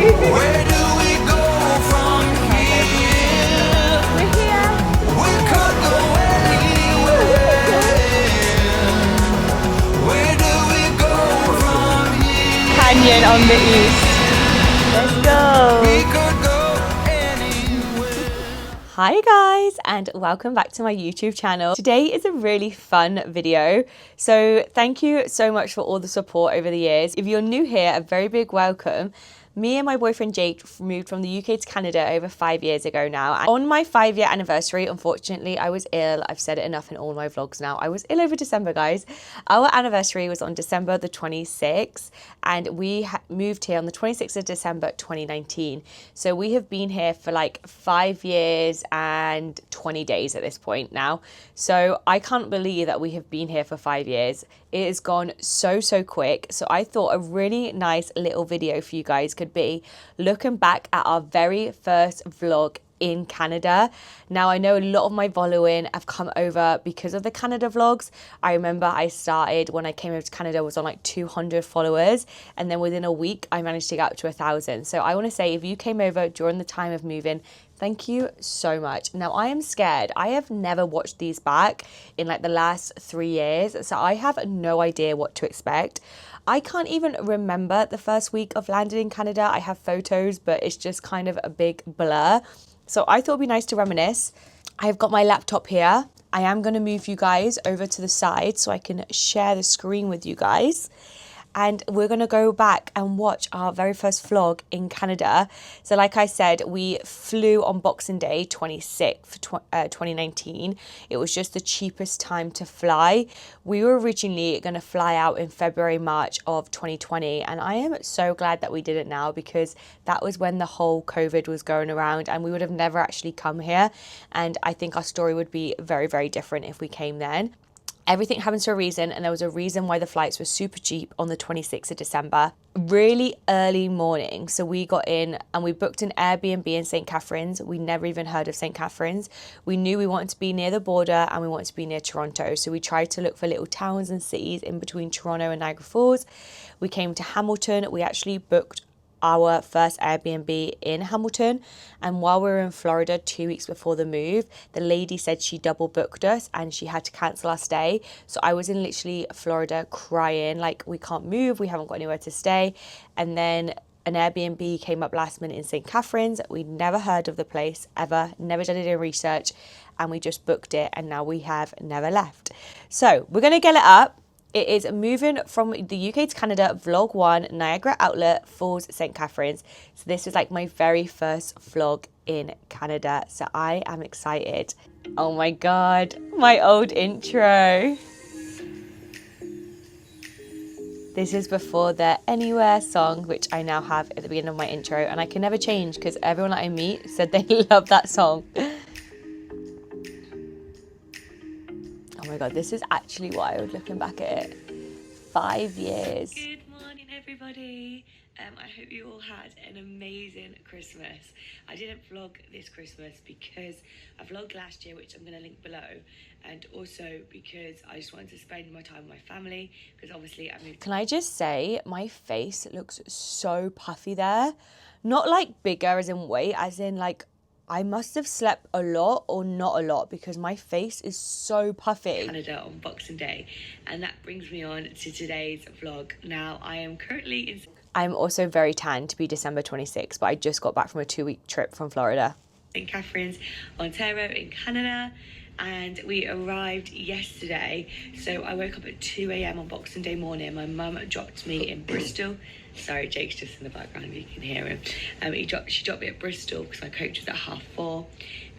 Where do we go from here? We're here. We could go anywhere. Where do we go from here? Canyon on the east. Let's go. We could go anywhere. Hi guys, and welcome back to my YouTube channel. Today is a really fun video, so thank you so much for all the support over the years. If you're new here, a very big welcome. Me and my boyfriend Jake moved from the UK to Canada over 5 years ago now. And on my 5-year anniversary, unfortunately, I was ill. I've said it enough in all my vlogs now. I was ill over December, guys. Our anniversary was on December the 26th, and we moved here on the 26th of December 2019. So we have been here for like 5 years and 20 days at this point now. So I can't believe that we have been here for 5 years. It has gone so quick. So I thought a really nice little video for you guys could be looking back at our very first vlog in Canada. Now, I know a lot of my following have come over because of the Canada vlogs. I remember I started when I came over to Canada was on like 200 followers, and then within a week I managed to get up to 1,000. So I want to say, if you came over during the time of moving, thank you so much. Now, I am scared. I have never watched these back in like the last 3 years, so I have no idea what to expect. I can't even remember the first week of landing in Canada. I have photos, but it's just kind of a big blur. So I thought it'd be nice to reminisce. I've got my laptop here. I am going to move you guys over to the side so I can share the screen with you guys. And we're going to go back and watch our very first vlog in Canada. So like I said, we flew on Boxing Day 26th, 2019. It was just the cheapest time to fly. We were originally going to fly out in February, March of 2020. And I am so glad that we did it now, because that was when the whole COVID was going around and we would have never actually come here. And I think our story would be very different if we came then. Everything happens for a reason, and there was a reason why the flights were super cheap on the 26th of December. Really early morning, so we got in and we booked an Airbnb in St. Catharines. We never even heard of St. Catharines. We knew we wanted to be near the border and we wanted to be near Toronto, so we tried to look for little towns and cities in between Toronto and Niagara Falls. We came to Hamilton. We actually booked our first Airbnb in Hamilton, and while we were in Florida 2 weeks before the move, the lady said she double booked us and she had to cancel our stay. So I was in literally Florida crying, like, we can't move, we haven't got anywhere to stay. And then an Airbnb came up last minute in St. Catharines. We'd never heard of the place ever, never done any research, and we just booked it, and now we have never left. So we're gonna get it up. It is moving from the UK to Canada, vlog 1, Niagara Outlet, Falls, St. Catharines. So this is like my very first vlog in Canada. So I am excited. Oh my God, my old intro. This is before the Anywhere song, which I now have at the beginning of my intro. And I can never change because everyone that I meet said they love that song. Oh my God, this is actually wild looking back at it. 5 years. Good morning, everybody. I hope you all had an amazing Christmas. I didn't vlog this Christmas because I vlogged last year, which I'm going to link below, and also because I just wanted to spend my time with my family, because obviously I moved. Can I just say, my face looks so puffy there. Not like bigger as in weight, as in like I must have slept a lot or not a lot, because my face is so puffy. Canada on Boxing Day, and that brings me on to today's vlog. Now, I am currently in... I'm also very tan to be December 26th, but I just got back from a 2-week trip from Florida. St. Catharines, Ontario in Canada, and we arrived yesterday. So I woke up at 2 a.m. on Boxing Day morning. My mum dropped me in Bristol. Sorry, Jake's just in the background, you can hear him. She dropped me at Bristol because my coach was at 4:30,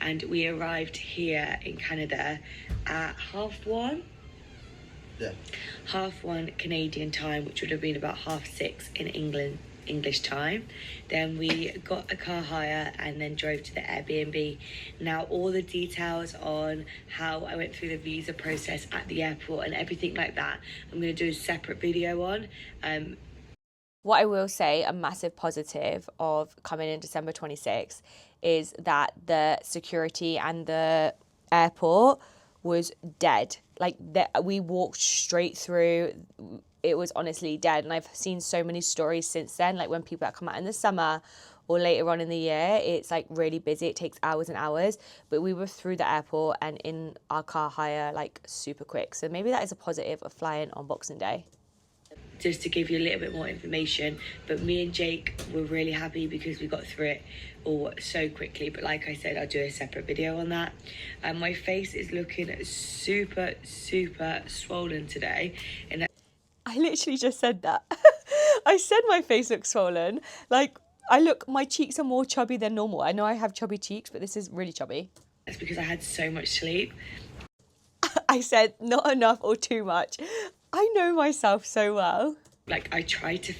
and we arrived here in Canada at 1:30. Yeah. 1:30 Canadian time, which would have been about 6:30 in English time. Then we got a car hire and then drove to the Airbnb. Now, all the details on how I went through the visa process at the airport and everything like that, I'm going to do a separate video on. What I will say, a massive positive of coming in December 26th, is that the security and the airport was dead. Like, we walked straight through. it was honestly dead. And I've seen so many stories since then, like when people that come out in the summer or later on in the year, it's like really busy. It takes hours and hours. But we were through the airport and in our car hire like super quick. So maybe that is a positive of flying on Boxing Day. Just to give you a little bit more information, but me and Jake were really happy because we got through it all so quickly. But like I said, I'll do a separate video on that. My face is looking super swollen today, and I literally just said that. I said my face looks swollen. Like, my cheeks are more chubby than normal. I know I have chubby cheeks, but this is really chubby. that's because I had so much sleep. I said not enough or too much. I know myself so well. Like, I tried to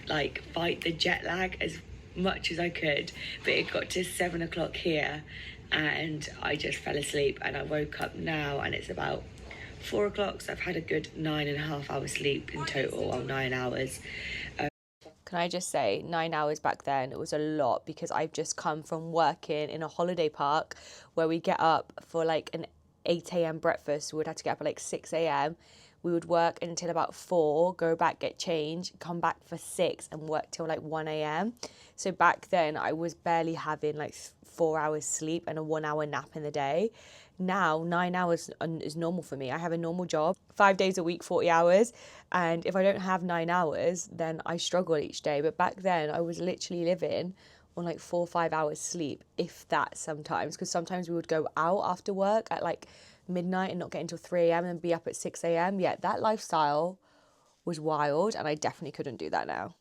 like fight the jet lag as much as I could, but it got to 7 o'clock here and I just fell asleep, and I woke up now and it's about 4 o'clock, so I've had a good 9.5 hours sleep in total, well, 9 hours. Can I just say, 9 hours back then, it was a lot because I've just come from working in a holiday park where we get up for like an 8 a.m. breakfast. We would have to get up at like 6 a.m. We would work until about 4, go back, get changed, come back for 6 and work till like 1 a.m. So back then I was barely having like 4 hours sleep and a 1 hour nap in the day. Now 9 hours is normal for me. I have a normal job, 5 days a week, 40 hours. And if I don't have 9 hours, then I struggle each day. But back then I was literally living on like 4 or 5 hours sleep, if that sometimes. Because sometimes we would go out after work at like midnight and not get until 3 a.m. and be up at 6 a.m. Yeah, that lifestyle was wild and I definitely couldn't do that now.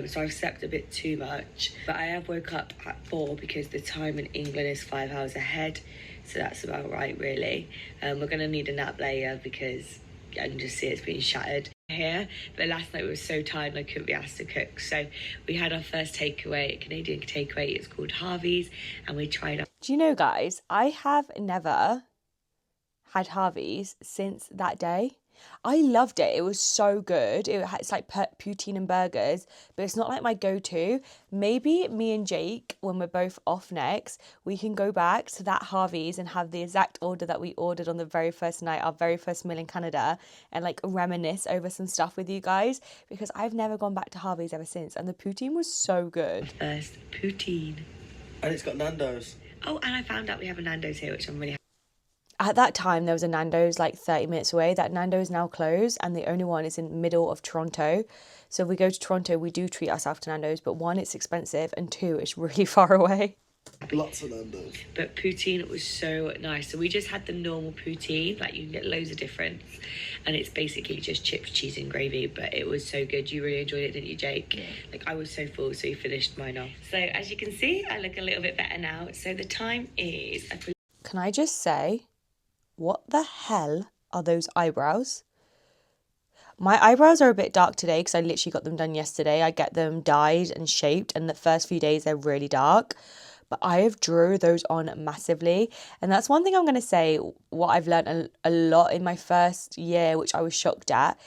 So I've slept a bit too much, but I have woke up at 4 because the time in England is 5 hours ahead, so that's about right really. We're going to need a nap later because I can just see it's being shattered here, but last night we were so tired and I couldn't be asked to cook, so we had our first takeaway, Canadian takeaway. It's called Harvey's, and we tried out. Do you know, guys, I have never had Harvey's since that day. I loved it. It was so good. It's like poutine and burgers, but it's not like my go-to. Maybe me and Jake, when we're both off next, we can go back to that Harvey's and have the exact order that we ordered on the very first night, our very first meal in Canada, and like reminisce over some stuff with you guys, because I've never gone back to Harvey's ever since, and the poutine was so good. First poutine. And it's got Nando's. Oh, and I found out we have a Nando's here, which I'm really happy. At that time, there was a Nando's like 30 minutes away. That Nando's now closed, and the only one is in the middle of Toronto. So if we go to Toronto, we do treat ourselves to Nando's, but 1, it's expensive, and 2, it's really far away. Lots of Nando's. But poutine was so nice. So we just had the normal poutine, like you can get loads of difference, and it's basically just chips, cheese and gravy, but it was so good. You really enjoyed it, didn't you, Jake? Yeah. Like, I was so full, so you finished mine off. So as you can see, I look a little bit better now. So the time is... Can I just say, what the hell are those eyebrows? My eyebrows are a bit dark today because I literally got them done yesterday. I get them dyed and shaped, and the first few days they're really dark. But I have drew those on massively. And that's one thing I'm going to say, what I've learned a lot in my first year, which I was shocked at,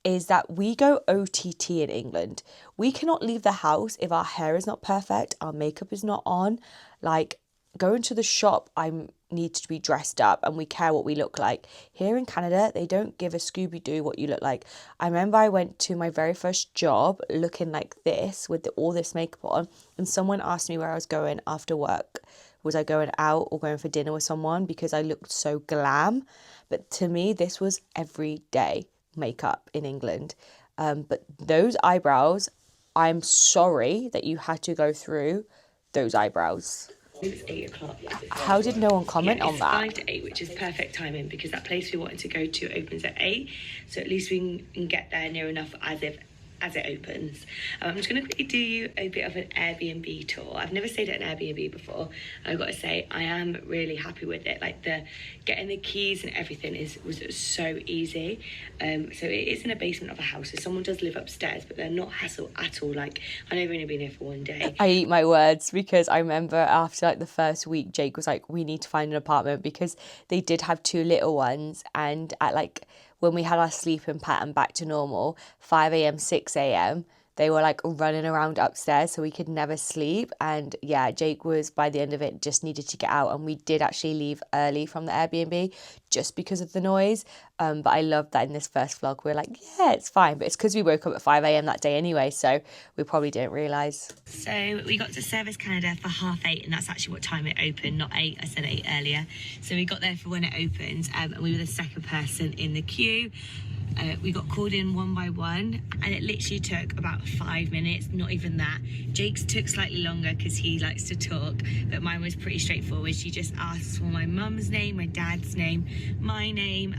is that we go OTT in England. We cannot leave the house if our hair is not perfect, our makeup is not on. Like, going to the shop, I need to be dressed up and we care what we look like. Here in Canada, they don't give a Scooby-Doo what you look like. I remember I went to my very first job looking like this with all this makeup on, and someone asked me where I was going after work. Was I going out or going for dinner with someone because I looked so glam? But to me, this was everyday makeup in England. But those eyebrows, I'm sorry that you had to go through those eyebrows. It's 8 o'clock. How did no one comment on that? 5 to 8, which is perfect timing because that place we wanted to go to opens at 8, so at least we can get there near enough as it opens. I'm just going to quickly do you a bit of an Airbnb tour. I've never stayed at an Airbnb before, and I've got to say I am really happy with it. Like, the getting the keys and everything was so easy. So it is in a basement of a house, so someone does live upstairs, but they're not hassle at all. Like, I know we've only been here for 1 day. I eat my words because I remember after like the first week, Jake was like, we need to find an apartment, because they did have 2 little ones, and at like when we had our sleeping pattern back to normal, 5 a.m, 6 a.m, they were like running around upstairs, so we could never sleep. And yeah, Jake was, by the end of it, just needed to get out, and we did actually leave early from the Airbnb just because of the noise. But I love that in this first vlog we're like, yeah, it's fine, but it's because we woke up at 5 a.m. that day anyway, so we probably didn't realise. So we got to Service Canada for 8:30, and that's actually what time it opened, not 8. I said 8 earlier. So we got there for when it opened, and we were the second person in the queue. We got called in one by one, and it literally took about 5 minutes, not even that. Jake's took slightly longer because he likes to talk, but mine was pretty straightforward. She just asked for my mum's name, my dad's name, my name,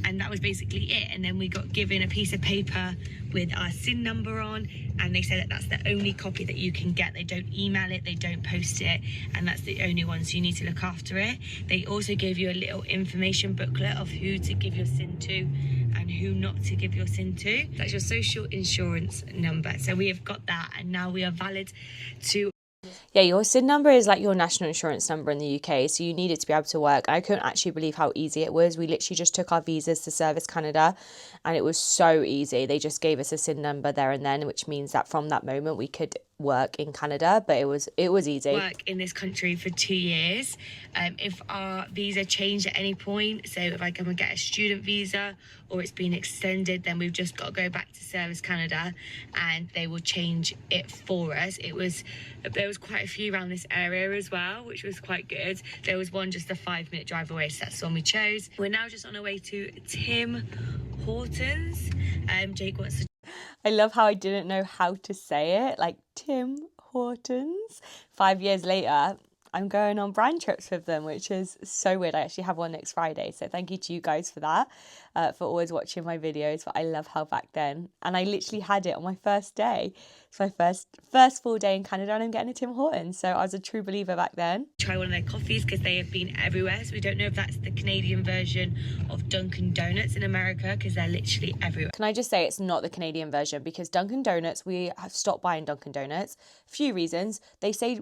and that was basically it. And then we got given a piece of paper with our SIN number on, and they said that that's the only copy that you can get. They don't email it, they don't post it, and that's the only one, so you need to look after it. They also gave you a little information booklet of who to give your SIN to and who not to give your SIN to. That's your social insurance number. So we have got that, and now we are valid to... Yeah, your SIN number is like your national insurance number in the UK, so you need it to be able to work. I couldn't actually believe how easy it was. We literally just took our visas to Service Canada, and it was so easy. They just gave us a SIN number there and then, which means that from that moment we could work in Canada, but it was easy. Work in this country for 2 years. If our visa changed at any point, so if I come and get a student visa or it's been extended, then we've just got to go back to Service Canada and they will change it for us. There was quite a few around this area as well, which was quite good. There was one just a 5-minute drive away, so that's the one we chose. We're now just on our way to Tim Hortons. Jake wants to... I love how I didn't know how to say it, like Tim Hortons. 5 years later, I'm going on brand trips with them, which is so weird. I actually have one next Friday, so thank you to you guys for that, for always watching my videos. But I love how back then, and I literally had it on my first day. It's my first full day in Canada, and I'm getting a Tim Hortons, so I was a true believer back then. Try one of their coffees because they have been everywhere, so we don't know if that's the Canadian version of Dunkin' Donuts in America, because they're literally everywhere. Can I just say it's not the Canadian version, because Dunkin' Donuts, we have stopped buying Dunkin' Donuts. Few reasons. They say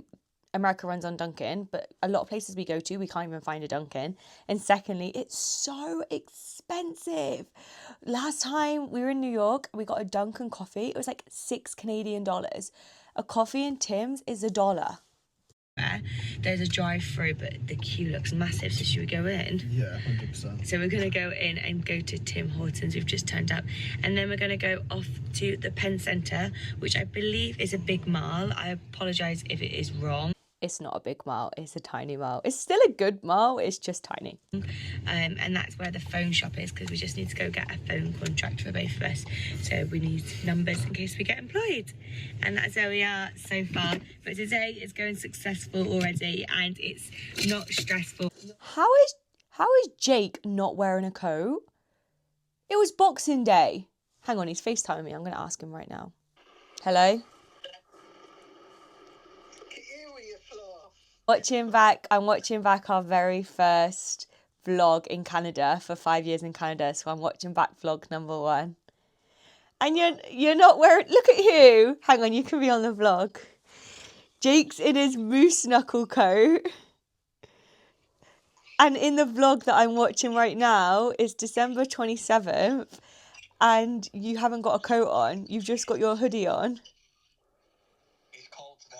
America runs on Dunkin', but a lot of places we go to, we can't even find a Dunkin'. And secondly, it's so expensive. Last time we were in New York, we got a Dunkin' coffee. It was like $6 Canadian. A coffee in Tim's is $1. There's a drive-through, but the queue looks massive, so should we go in? Yeah, 100%. So we're going to go in and go to Tim Hortons. We've just turned up, and then we're going to go off to the Penn Centre, which I believe is a big mall. I apologise if it is wrong. It's not a big mall, it's a tiny mall. It's still a good mall, it's just tiny. And that's where the phone shop is, because we just need to go get a phone contract for both of us. So we need numbers in case we get employed. And that's where we are so far. But today is going successful already, and it's not stressful. How is Jake not wearing a coat? It was Boxing Day. Hang on, he's FaceTiming me. I'm going to ask him right now. Hello? I'm watching back our very first vlog in Canada for 5 years in Canada. So I'm watching back vlog number 1. And you're not wearing, look at you. Hang on, you can be on the vlog. Jake's in his moose knuckle coat. And in the vlog that I'm watching right now is December 27th. And you haven't got a coat on. You've just got your hoodie on. It's cold today.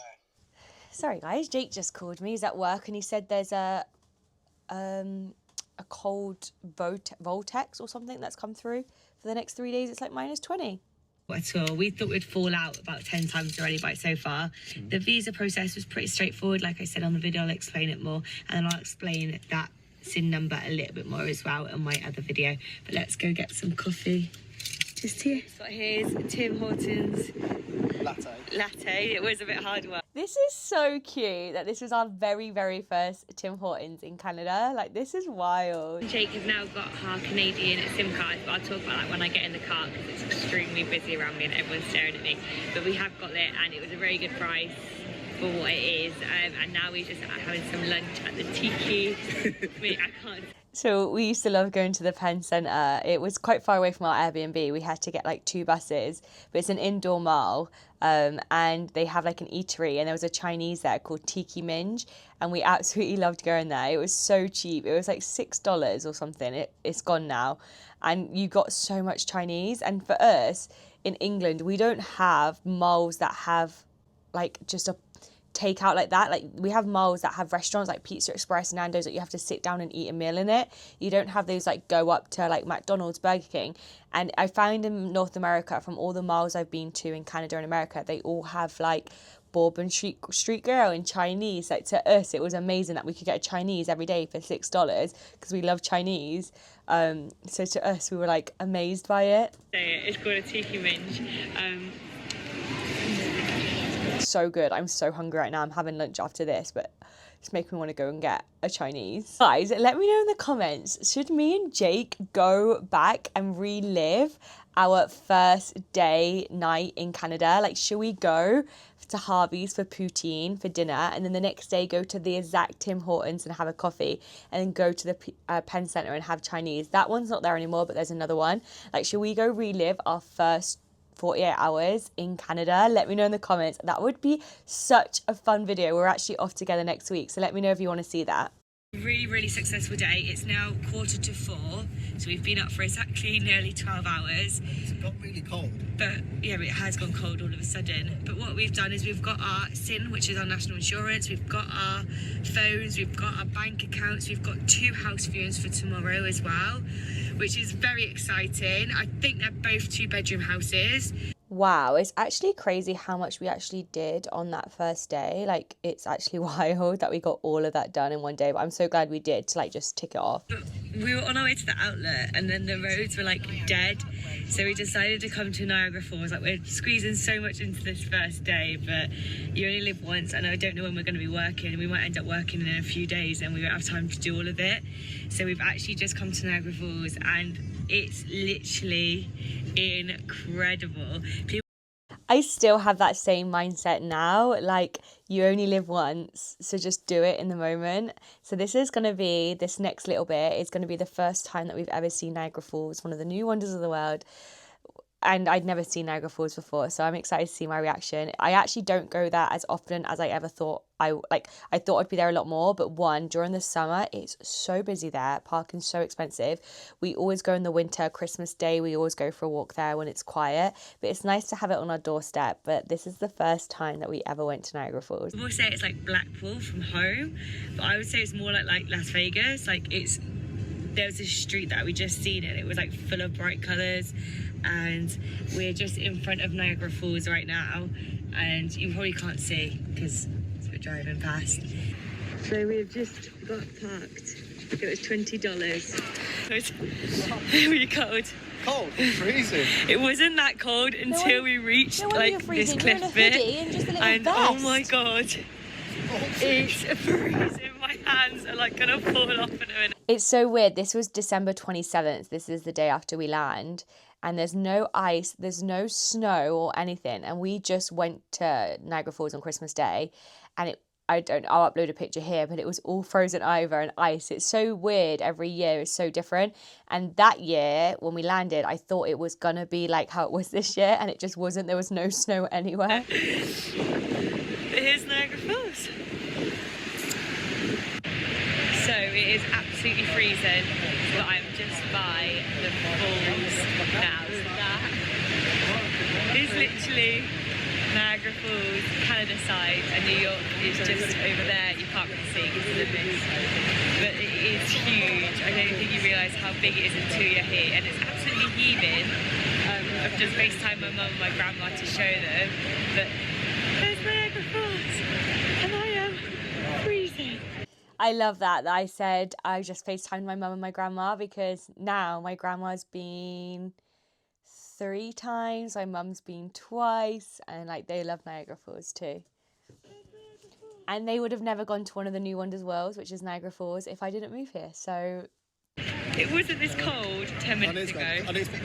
Sorry guys, Jake just called me. He's at work and he said there's a cold vortex or something that's come through for the next 3 days. It's like -20. At all. We thought we'd fall out about 10 times already by so far. The visa process was pretty straightforward. Like I said on the video, I'll explain it more, and then I'll explain that SIN number a little bit more as well in my other video. But let's go get some coffee. Just here. So here's Tim Hortons latte. It was a bit hard work. This is so cute that this was our very, very first Tim Hortons in Canada. Like, this is wild. Jake has now got our Canadian SIM card, but I'll talk about that when I get in the car because it's extremely busy around me and everyone's staring at me. But we have got it, and it was a very good price for what it is. And now we're just having some lunch at the Tiki. I can't. So we used to love going to the Penn Centre. It was quite far away from our Airbnb. We had to get like 2 buses, but it's an indoor mall, and they have like an eatery, and there was a Chinese there called Tiki Minge, and we absolutely loved going there. It was so cheap. It was like $6 or something. It's gone now, and you got so much Chinese, and for us, in England, we don't have malls that have like just a takeout like that. Like we have malls that have restaurants like Pizza Express and Nando's that you have to sit down and eat a meal in it. You don't have those like go up to like McDonald's, Burger King. And I found in North America, from all the malls I've been to in Canada and America, they all have like Bourbon Street Grill and Chinese. Like to us it was amazing that we could get a Chinese every day for $6 because we love Chinese. So to us we were like amazed by it. It's called a tiki minge. So good. I'm so hungry right now. I'm having lunch after this, but it's making me want to go and get a Chinese. Guys, let me know in the comments, should me and Jake go back and relive our first day night in Canada? Like, should we go to Harvey's for poutine for dinner, and then the next day go to the exact Tim Hortons and have a coffee, and then go to the Penn Centre and have Chinese? That one's not there anymore, but there's another one. Like, should we go relive our first 48 hours in Canada? Let me know in the comments. That would be such a fun video. We're actually off together next week, so let me know if you want to see that. Really successful day. It's now 4:45, so we've been up for exactly nearly 12 hours. It's got really cold. But yeah, it has gone cold all of a sudden. But what we've done is we've got our SIN, which is our national insurance, we've got our phones, we've got our bank accounts, we've got 2 house viewings for tomorrow as well, which is very exciting. I think they're both 2-bedroom houses. Wow, it's actually crazy how much we actually did on that first day. Like, it's actually wild that we got all of that done in one day, but I'm so glad we did to like just tick it off. But we were on our way to the outlet and then the roads were like dead, so we decided to come to Niagara Falls. Like, we're squeezing so much into this first day, but you only live once, and I don't know when we're going to be working. We might end up working in a few days and we won't have time to do all of it. So we've actually just come to Niagara Falls and it's literally incredible. I still have that same mindset now. Like, you only live once, so just do it in the moment. So this next little bit is going to be the first time that we've ever seen Niagara Falls, one of the new wonders of the world. And I'd never seen Niagara Falls before, so I'm excited to see my reaction. I actually don't go there as often as I ever thought. I thought I'd be there a lot more, but during the summer, it's so busy there. Parking's so expensive. We always go in the winter, Christmas Day, we always go for a walk there when it's quiet. But it's nice to have it on our doorstep. But this is the first time that we ever went to Niagara Falls. People say it's like Blackpool from home, but I would say it's more like Las Vegas. Like, there was a street that we just seen and it was like full of bright colours, and we're just in front of Niagara Falls right now, and you probably can't see because we're driving past. So we've just got parked. It was $20. It's really cold. Cold? Freezing. It wasn't that cold until we reached like this cliff bit, and oh my god, it's freezing. My hands are like gonna fall off in a minute. It's so weird. This was December 27th. This is the day after we land. And there's no ice, there's no snow or anything. And we just went to Niagara Falls on Christmas Day. And I'll upload a picture here, but it was all frozen over and ice. It's so weird. Every year is so different. And that year, when we landed, I thought it was going to be like how it was this year. And it just wasn't. There was no snow anywhere. Here's Niagara Falls. So it is absolutely freezing, but I'm just by the falls now. So that is literally Niagara Falls, Canada side, and New York is just over there. You can't really see because of the mist, but it is huge. I don't think you realise how big it is until you're here, and it's absolutely heaving. I've just FaceTimed my mum and my grandma to show them, but there's Niagara Falls, and I am freezing. I love that I said I just FaceTimed my mum and my grandma, because now my grandma's been 3 times, my mum's been twice, and like they love Niagara Falls too. And they would have never gone to one of the new wonders worlds, which is Niagara Falls, if I didn't move here. So it wasn't this cold 10 minutes ago. I need to put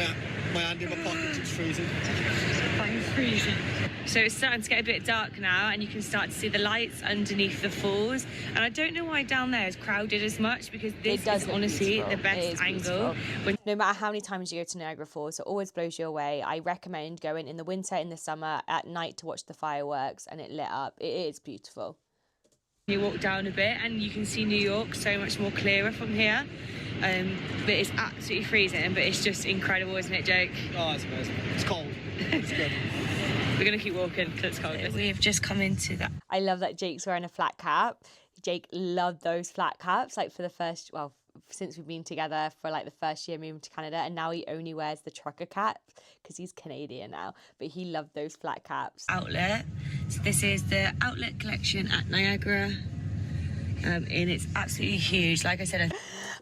my hand in my pocket, it's freezing. I'm freezing. So it's starting to get a bit dark now, and you can start to see the lights underneath the falls. And I don't know why down there is crowded as much, because this is honestly the best angle. No matter how many times you go to Niagara Falls, it always blows you away. I recommend going in the winter, in the summer, at night to watch the fireworks, and it lit up. It is beautiful. You walk down a bit and you can see New York so much more clearer from here. But it's absolutely freezing, but it's just incredible, isn't it, Jake? Oh, it's amazing. It's cold. We're gonna keep walking because it's cold. We have just come into that. I love that Jake's wearing a flat cap. Jake loved those flat caps, like for the first, well, since we've been together for like the first year moving to Canada, and now he only wears the trucker cap because he's Canadian now, but he loved those flat caps. Outlet. So this is the outlet collection at Niagara. And it's absolutely huge. Like I said,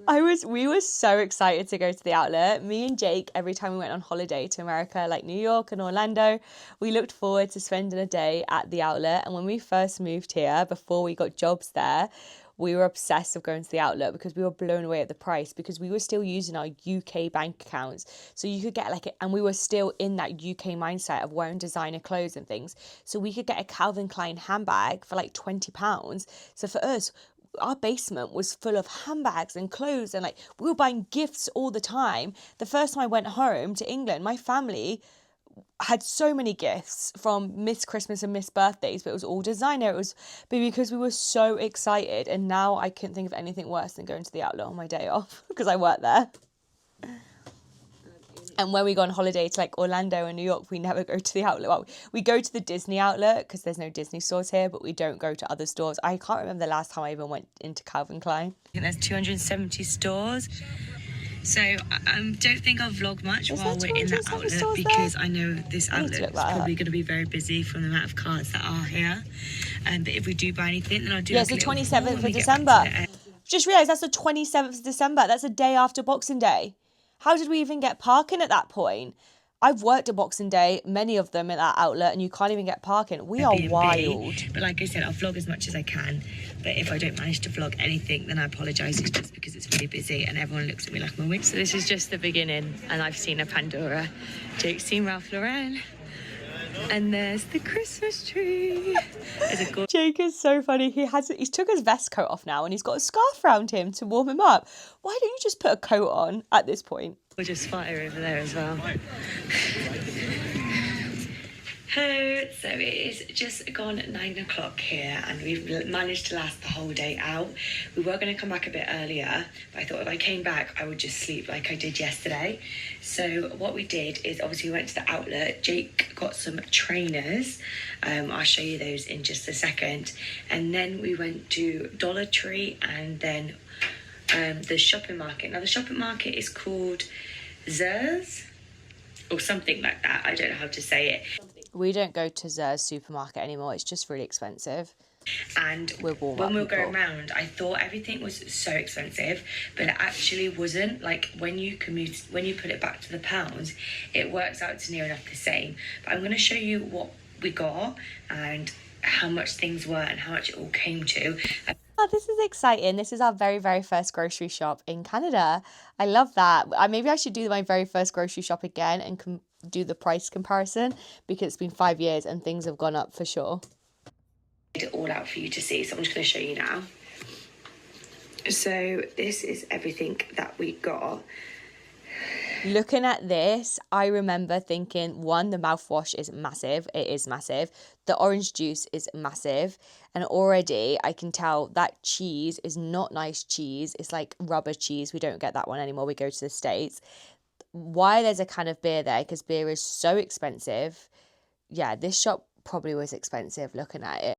We were so excited to go to the outlet. Me and Jake, every time we went on holiday to America, like New York and Orlando, we looked forward to spending a day at the outlet. And when we first moved here, before we got jobs there, we were obsessed with going to the outlet because we were blown away at the price, because we were still using our UK bank accounts. So you could get and we were still in that UK mindset of wearing designer clothes and things. So we could get a Calvin Klein handbag for like £20. So for us, our basement was full of handbags and clothes, and like we were buying gifts all the time. The first time I went home to England, my family had so many gifts from Miss Christmas and Miss Birthdays, but it was all designer. But because we were so excited, and now I couldn't think of anything worse than going to the outlet on my day off because I work there. And when we go on holiday to like Orlando and New York, we never go to the outlet. Well, we go to the Disney outlet because there's no Disney stores here, but we don't go to other stores. I can't remember the last time I even went into Calvin Klein. I think there's 270 stores. So I don't think I'll vlog much while we're in that outlet, because I know this outlet is probably going to be very busy from the amount of cars that are here. But if we do buy anything, then I'll do it's the 27th of December. Just realised that's the 27th of December. That's the day after Boxing Day. How did we even get parking at that point? I've worked at Boxing Day, many of them at that outlet, and you can't even get parking. We are wild. But like I said, I'll vlog as much as I can. But if I don't manage to vlog anything, then I apologise. It's just because it's really busy and everyone looks at me like I'm a witch. So this is just the beginning, and I've seen a Pandora. Jake's seen Ralph Lauren. And there's the Christmas tree. Jake is so funny. He's took his vest coat off now, and he's got a scarf around him to warm him up. Why don't you just put a coat on at this point? We'll just fire over there as well. Hello, so it is just gone 9 o'clock here, and we've managed to last the whole day out. We were going to come back a bit earlier, but I thought if I came back I would just sleep like I did yesterday. So what we did is, obviously we went to the outlet. Jake got some trainers, I'll show you those in just a second, and then we went to Dollar Tree and then the shopping market. Now the shopping market is called Zers or something like that, I don't know how to say it. We don't go to Zers supermarket anymore. It's just really expensive. And when we were going around, I thought everything was so expensive, but it actually wasn't. Like when you put it back to the pounds, it works out to near enough the same. But I'm going to show you what we got and how much things were and how much it all came to. Oh, this is exciting. This is our very, very first grocery shop in Canada. I love that. Maybe I should do my very first grocery shop again and do the price comparison, because it's been 5 years and things have gone up for sure. It all out for you to see, so I'm just going to show you now. So this is everything that we got. Looking at this, I remember thinking, one, the mouthwash is massive. It is massive. The orange juice is massive. And already I can tell that cheese is not nice cheese. It's like rubber cheese. We don't get that one anymore. We go to the States. Why there's a can of beer there, because beer is so expensive. Yeah, this shop probably was expensive looking at it.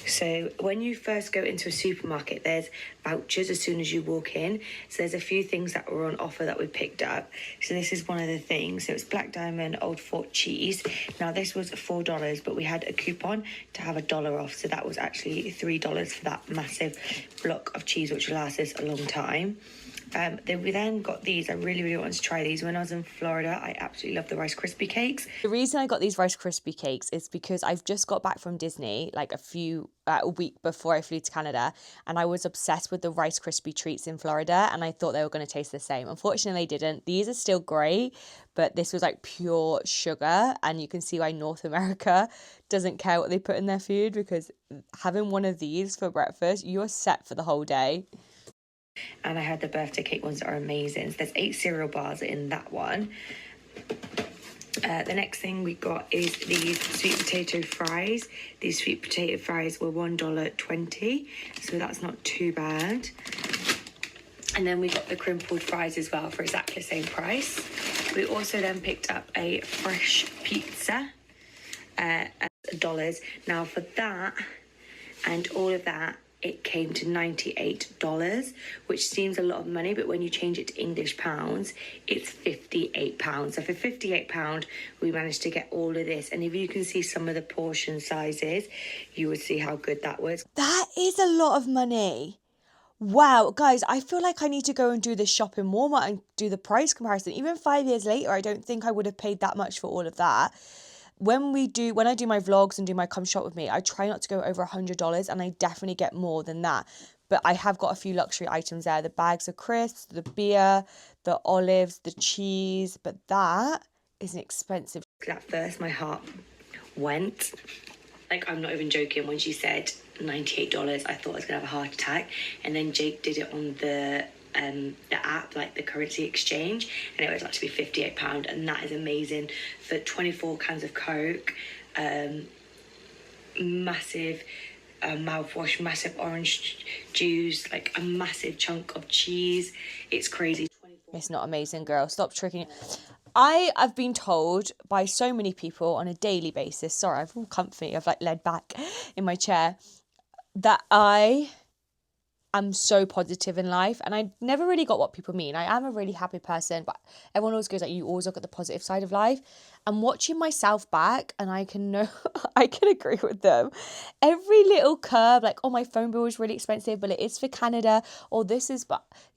So when you first go into a supermarket, there's vouchers as soon as you walk in. So there's a few things that were on offer that we picked up. So this is one of the things. So it's Black Diamond Old Fort cheese. Now this was $4, but we had a coupon to have $1 off. So that was actually $3 for that massive block of cheese, which will last us a long time. We then got these. I really, really wanted to try these. When I was in Florida, I absolutely love the Rice Krispie cakes. The reason I got these Rice Krispie cakes is because I've just got back from Disney, like a week before I flew to Canada, and I was obsessed with the Rice Krispie treats in Florida, and I thought they were going to taste the same. Unfortunately, they didn't. These are still great, but this was like pure sugar, and you can see why North America doesn't care what they put in their food, because having one of these for breakfast, you're set for the whole day. And I had the birthday cake ones that are amazing. So there's 8 cereal bars in that one. The next thing we got is these sweet potato fries. These sweet potato fries were $1.20, so that's not too bad. And then we got the crimpled fries as well for exactly the same price. We also then picked up a fresh pizza at $. Now for that and all of that, it came to $98, which seems a lot of money, but when you change it to English pounds, it's £58. So for £58, we managed to get all of this. And if you can see some of the portion sizes, you would see how good that was. That is a lot of money. Wow, guys, I feel like I need to go and do this shop in Walmart and do the price comparison. Even 5 years later, I don't think I would have paid that much for all of that. When I do my vlogs and do my come shop with me, I try not to go over $100, and I definitely get more than that. But I have got a few luxury items there. The bags of crisps, the beer, the olives, the cheese. But that is an expensive. At first, my heart went. Like, I'm not even joking. When she said $98, I thought I was going to have a heart attack. And then Jake did it on the app, like the currency exchange, and it was actually £58, and that is amazing for 24 cans of Coke, massive mouthwash, massive orange juice, like a massive chunk of cheese. It's crazy. It's not amazing, girl. Stop tricking. I've been told by so many people on a daily basis, sorry, I've all comfy, I've like laid back in my chair, that I'm so positive in life, and I never really got what people mean. I am a really happy person, but everyone always goes like, you always look at the positive side of life. I'm watching myself back, and I can agree with them. Every little curb, like, oh, my phone bill is really expensive, but it is for Canada, or this is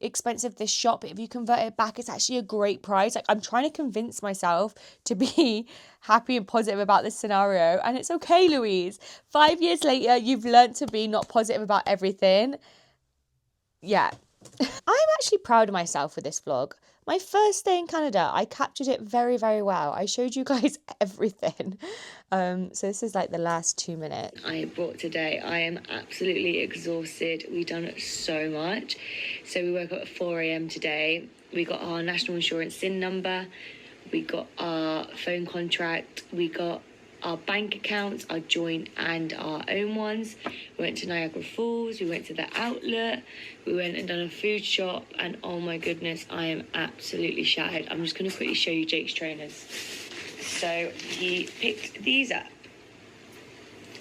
expensive, this shop, but if you convert it back, it's actually a great price. Like, I'm trying to convince myself to be happy and positive about this scenario, and it's okay, Louise. 5 years later, you've learned to be not positive about everything. Yeah, I'm actually proud of myself for this vlog. My first day in Canada, I captured it very, very well. I showed you guys everything. So this is like the last 2 minutes. I brought today. I am absolutely exhausted. We've done so much. So we woke up at 4 a.m. today. We got our national insurance SIN number. We got our phone contract. We got our bank accounts, our joint and our own ones. We went to Niagara Falls, we went to the outlet, we went and done a food shop, and oh my goodness, I am absolutely shattered. I'm just going to quickly show you Jake's trainers. So he picked these up,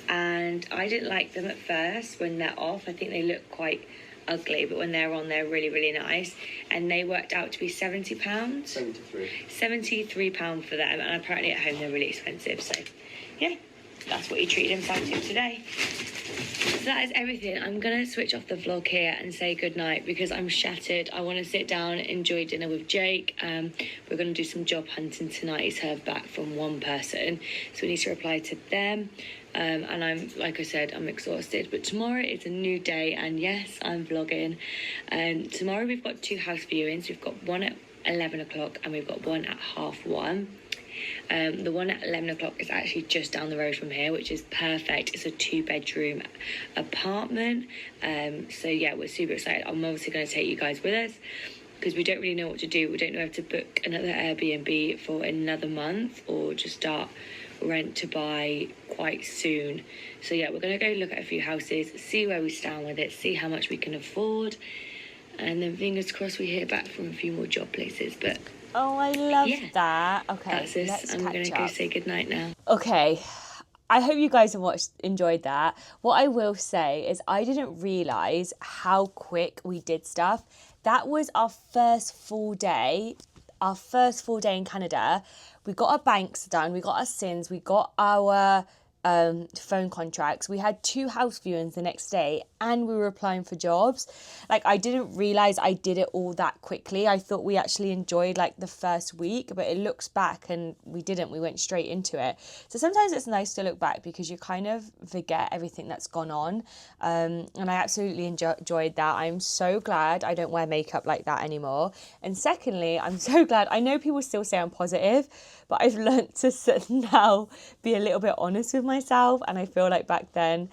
and I didn't like them at first when they're off. I think they look quite ugly, but when they're on, they're really, really nice. And they worked out to be £70. £73 for them, and apparently at home they're really expensive. So yeah, that's what he treated himself to today. So that is everything. I'm gonna switch off the vlog here and say goodnight because I'm shattered. I want to sit down, enjoy dinner with Jake. We're gonna do some job hunting tonight. He's heard back from one person, so we need to reply to them. And I'm, like I said, I'm exhausted, but tomorrow is a new day, and yes, I'm vlogging. Tomorrow we've got 2 house viewings. We've got one at 11 o'clock and we've got one at 1:30. The one at 11 o'clock is actually just down the road from here, which is perfect. It's a 2-bedroom apartment. So yeah, we're super excited. I'm obviously going to take you guys with us because we don't really know what to do. We don't know if to book another Airbnb for another month or just start rent to buy quite soon. So yeah, we're going to go look at a few houses, see where we stand with it, see how much we can afford, and then fingers crossed we hear back from a few more job places. But Oh, I love that. Okay, that's this. let's I'm going to catch go up. say goodnight now. Okay, I hope you guys have enjoyed that. What I will say is I didn't realise how quick we did stuff. That was our first full day in Canada. We got our banks done, we got our SINs, we got our phone contracts. We had 2 house viewings the next day, and we were applying for jobs. Like, I didn't realize I did it all that quickly. I thought we actually enjoyed like the first week, but it looks back and we didn't. We went straight into it. So sometimes it's nice to look back because you kind of forget everything that's gone on. And I absolutely enjoyed that. I'm so glad I don't wear makeup like that anymore. And secondly, I'm so glad, I know people still say I'm positive, but I've learnt to now be a little bit honest with myself, and I feel like back then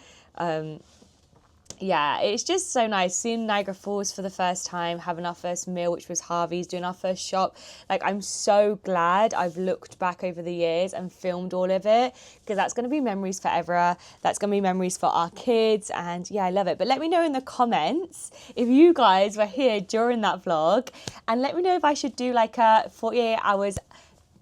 yeah, it's just so nice seeing Niagara Falls for the first time, having our first meal, which was Harvey's, doing our first shop. Like, I'm so glad I've looked back over the years and filmed all of it, because that's going to be memories forever. That's going to be memories for our kids, and yeah, I love it. But let me know in the comments if you guys were here during that vlog, and let me know if I should do like a 48 hours,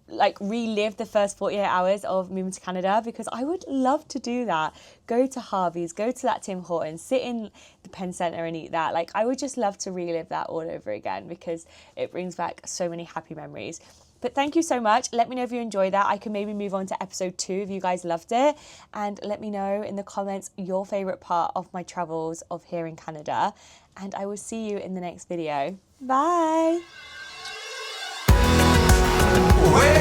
like relive the first 48 hours of moving to Canada, because I would love to do that. Go to Harvey's, go to that Tim Hortons, sit in the Penn Centre and eat that. Like, I would just love to relive that all over again, because it brings back so many happy memories. But thank you so much. Let me know if you enjoyed that. I can maybe move on to episode 2 if you guys loved it. And let me know in the comments your favourite part of my travels of here in Canada. And I will see you in the next video. Bye. Where